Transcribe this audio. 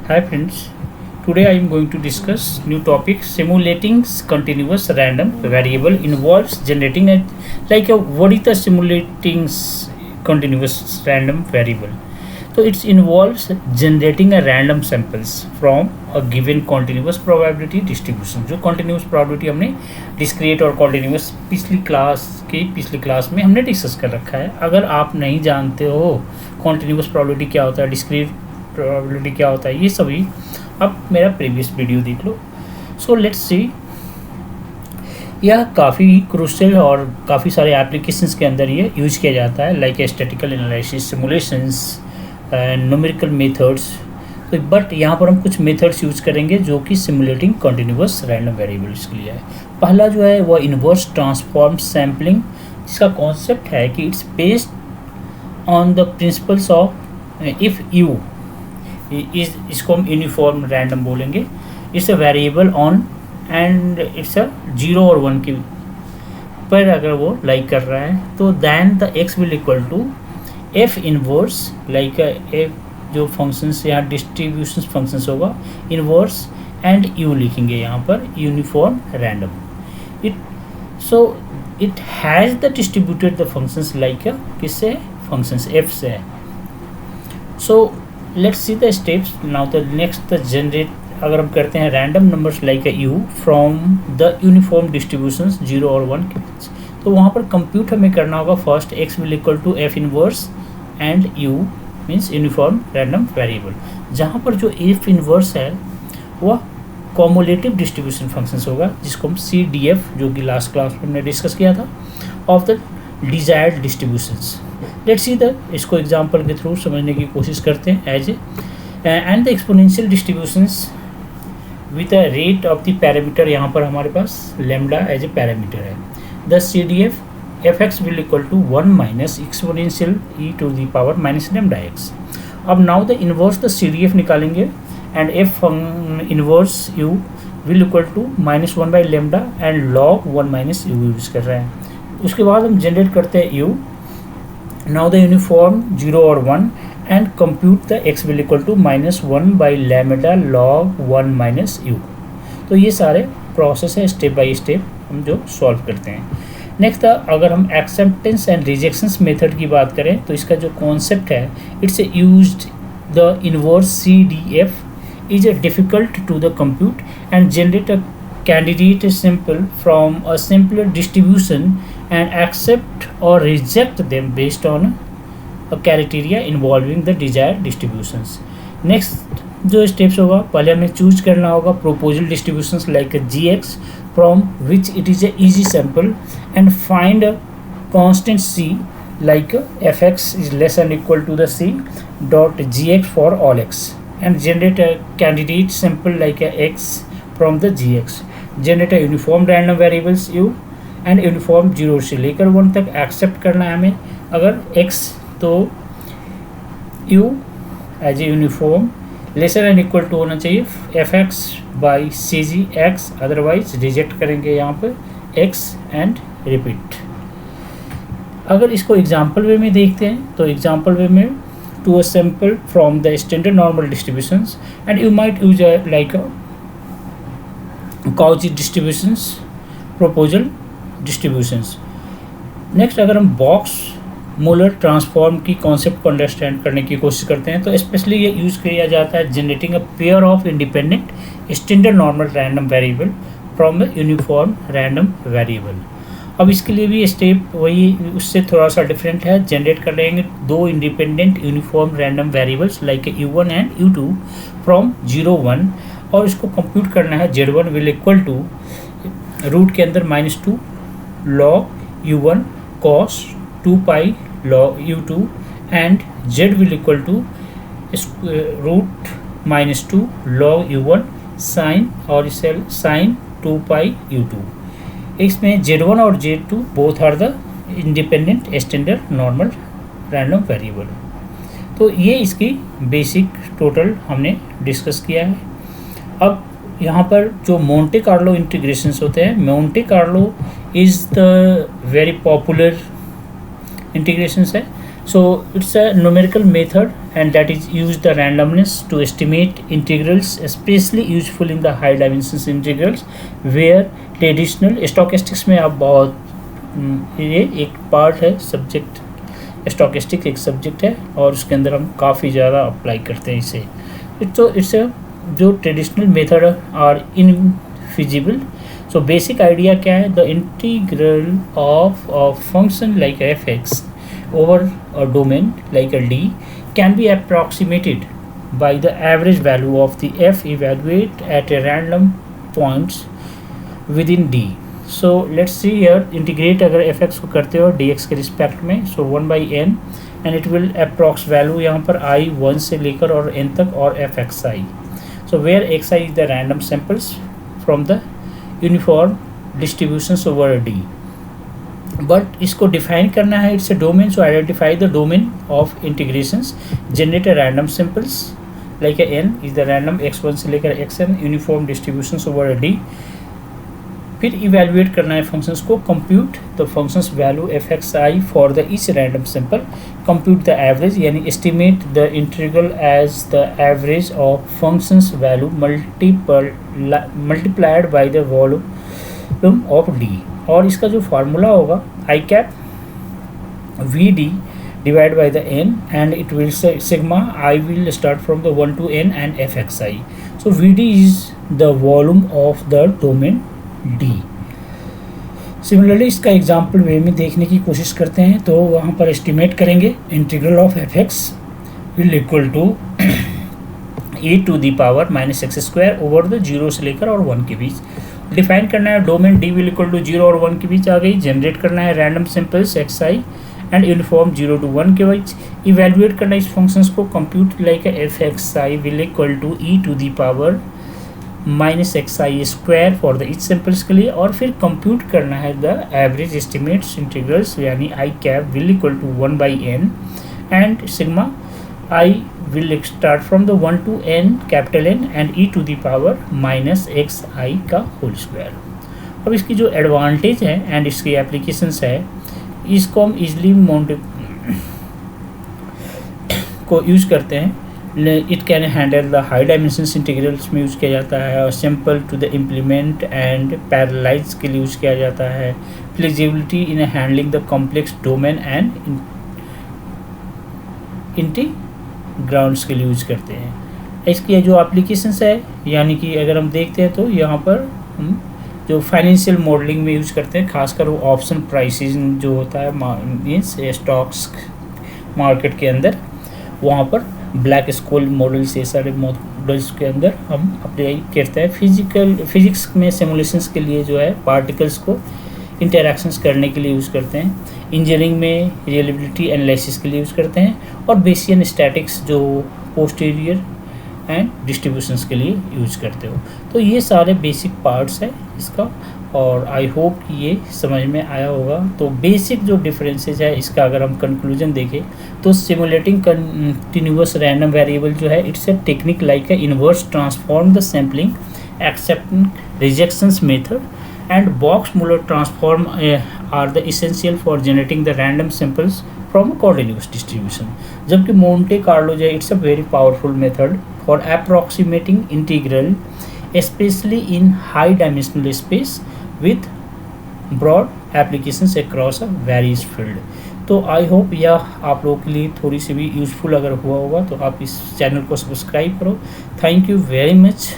Hi friends, today I am going to discuss new topic. Simulating continuous random variable involves generating what is the simulating continuous random variable? So it involves generating a random samples from a given continuous probability distribution. जो continuous probability हमने discrete और continuous पिछली class में हमने discuss कर रखा है. अगर आप नहीं जानते हो continuous probability क्या होता है, discrete प्रोबेबिलिटी क्या होता है, ये सभी अब मेरा प्रीवियस वीडियो देख लो. सो लेट्स सी, यह काफ़ी क्रूशियल और काफ़ी सारे एप्लीकेशंस के अंदर ये यूज किया जाता है, like statistical analysis, simulations, numerical methods. तो बट यहाँ पर हम कुछ मेथड्स यूज करेंगे जो कि सिमुलेटिंग कंटिन्यूअस रैंडम वेरिएबल्स के लिए है. पहला जो है वह इन्वर्स ट्रांसफॉर्म सैम्पलिंग, जिसका कॉन्सेप्ट है कि it's based on the principles of if you, इसको हम यूनिफॉर्म रैंडम बोलेंगे. It's a variable on and it's a 0 और 1 के पर अगर वो लाइक कर रहा है तो then the X will equal to F inverse, like F जो फंक्शंस यहाँ डिस्ट्रीब्यूशंस फंक्शंस होगा इनवर्स एंड यू लिखेंगे यहाँ पर uniform random. It has the distributed the functions like किससे, फंक्शंस एफ से है. सो let's see the steps now. The next the generate, अगर हम करते हैं random numbers like a u from the uniform distributions 0 और 1 के बीच, तो वहाँ पर compute हमें करना होगा. first x will equal to f inverse and u means uniform random variable. जहाँ पर जो f inverse है वह cumulative distribution functions होगा, जिसको हम CDF, जो कि लास्ट क्लास में हमने डिस्कस किया था, of the desired distributions. Let's see the, इसको एग्जांपल के थ्रू समझने की कोशिश करते हैं. As and the exponential distributions with a rate of the parameter, यहाँ पर हमारे पास लेमडा एज ए पैरामीटर है. The C D F F x will equal to 1 minus exponential e to the power minus lambda x. अब now the inverse the C D F निकालेंगे and F inverse U will equal to -1 by lambda and log 1 minus u use कर रहे हैं. उसके बाद हम generate करते हैं यू. Now the uniform 0 और 1 and compute the x will equal to -1 by lambda log 1 minus u. तो ये सारे प्रोसेस है, स्टेप बाय स्टेप हम जो सॉल्व करते हैं. नेक्स्ट अगर हम एक्सेप्टेंस एंड रिजेक्शंस मेथड की बात करें तो इसका जो कॉन्सेप्ट है, it's used the inverse C D F is difficult to the compute and generate a candidate is simple from a simpler distribution and accept or reject them based on a criteria involving the desired distributions. Next जो steps होगा, पहले हमें choose करना होगा proposal distributions like G X from which it is a easy sample and find a constant C like F X is less and equal to the C dot G X for all X and generate a candidate sample like X from the G X. Generate uniform random variables u and uniform 0 से लेकर 1 तक accept करना है हमें. अगर x तो u as a uniform lesser and equal to होना चाहिए F X by C G X, otherwise reject करेंगे यहाँ पर x एंड रिपीट. अगर इसको एग्जाम्पल वे में देखते हैं तो एग्जाम्पल वे में to a sample from the standard normal distributions and you might use like Cauchy distributions, proposal distributions. Next अगर हम बॉक्स मोलर ट्रांसफॉर्म की कॉन्सेप्ट को अंडरस्टैंड करने की कोशिश करते हैं तो स्पेशली ये यूज़ किया जाता है generating a pair of independent standard normal random variable from a uniform random variable. अब इसके लिए भी स्टेप वही उससे थोड़ा सा डिफरेंट है. जनरेट कर लेंगे दो independent uniform random variables like u1 and u2 from 0 1 और इसको कंप्यूट करना है. z1 will equal to root के अंदर -2 log u1 cos 2 pi log u2 and z will equal to root -2 log u1 sine और इसे साइन 2 पाई u2. इसमें z1 और z2 both are the independent standard normal random variable. तो ये इसकी basic total हमने डिस्कस किया है. अब यहाँ पर जो मोंटे कार्लो इंटीग्रेशंस होते हैं, Monte Carlo is the very popular integrations है. So it's a numerical method and that is use the randomness to estimate integrals, especially useful in the high dimensions integrals where traditional stochastics में आप बहुत ये एक part है subject, stochastic एक subject है और उसके अंदर हम काफ़ी ज़्यादा अप्लाई करते हैं इसे। तो इट्स जो traditional method are infeasible. So basic idea क्या है, the integral of a function like F X over a domain like a D can be approximated by the average value of the f evaluate at a random points within D. So let's see here, integrate अगर fx को करते हो dx के respect में, so 1/n and it will approx value यहाँ पर I 1 से लेकर और n तक और fxi. So where xi is the random samples from the uniform distributions over D. But इसको डिफाइन करना है, it's a domain, so identify the domain of integrations, generate a random simples like a n is the random x1 से लेकर xn uniform distributions over a D. फिर evaluate करना है functions को, compute the functions value F x i for the each random simple, compute the average यानी estimate the integral as the average of functions value multiplied by the volume of D. और इसका जो formula होगा I cap V D divide by the N and it will sigma i will start from the 1 to n and F x i. So V D is the volume of the domain D. Similarly इसका example way में देखने की कोशिश करते हैं, तो वहाँ पर एस्टिमेट करेंगे integral of F x will equal to e to the power minus X square over the 0 से लेकर और 1 के बीच। डिफाइन करना है domain D will equal to 0 और 1 के बीच आ गई। जनरेट करना है random symbols x I and uniform 0 to 1 के बीच। इवेलुएट करना है इस फंक्शंस को, compute like F x I will equal to E to the power minus X I square for the each samples के लिए। और फिर कंप्यूट करना है द एवरेज एस्टिमेट्स इंटीग्रल्स यानी I cap will equal to 1/n and sigma i will start from the 1 to n capital N and e to the power minus x I का whole square. अब इसकी जो advantage है and इसकी applications है, इसको हम इजली माउंट को यूज करते हैं। It can handle the high dimensions integrals में यूज किया जाता है, और simple to the implement and parallelize के लिए यूज किया जाता है। Flexibility in handling the complex domain and grounds के लिए यूज करते हैं। इसकी जो एप्लीकेशंस है यानी कि अगर हम देखते हैं तो यहाँ पर हम जो फाइनेंशियल मॉडलिंग में यूज करते हैं, खासकर वो ऑप्शन प्राइसिंग जो होता है मीन्स स्टॉक्स मार्केट के अंदर, वहाँ पर ब्लैक स्कोल मॉडल्स ये सारे मॉडल्स के अंदर हम अप्लाई करते हैं। फिजिक्स में सिमुलेशंस के लिए जो है पार्टिकल्स को इंटरैक्शंस करने के लिए यूज़ करते हैं। इंजीनियरिंग में रिलेबिलिटी एनालिसिस के लिए यूज़ करते हैं, और बेसियन स्टैटिक्स जो पोस्टीरियर एंड डिस्ट्रीब्यूशंस के लिए यूज करते हो। तो ये सारे बेसिक पार्ट्स है इसका, और आई होप कि ये समझ में आया होगा। तो बेसिक जो डिफरेंसेस है इसका अगर हम कंक्लूजन देखें तो सिमुलेटिंग कंटिन्यूअस रैंडम वेरिएबल जो है it's a technique like A inverse transform the sampling accepting rejections method and Box-Muller transform are the essential for generating the random samples from a continuous distribution. जबकि Monte Carlo जो है it's a very powerful method for approximating integral, especially in high dimensional space with broad applications across a various field. तो I hope यह आप लोगों के लिए थोड़ी सी भी यूज़फुल अगर हुआ होगा तो आप इस चैनल को सब्सक्राइब करो। Thank you very much.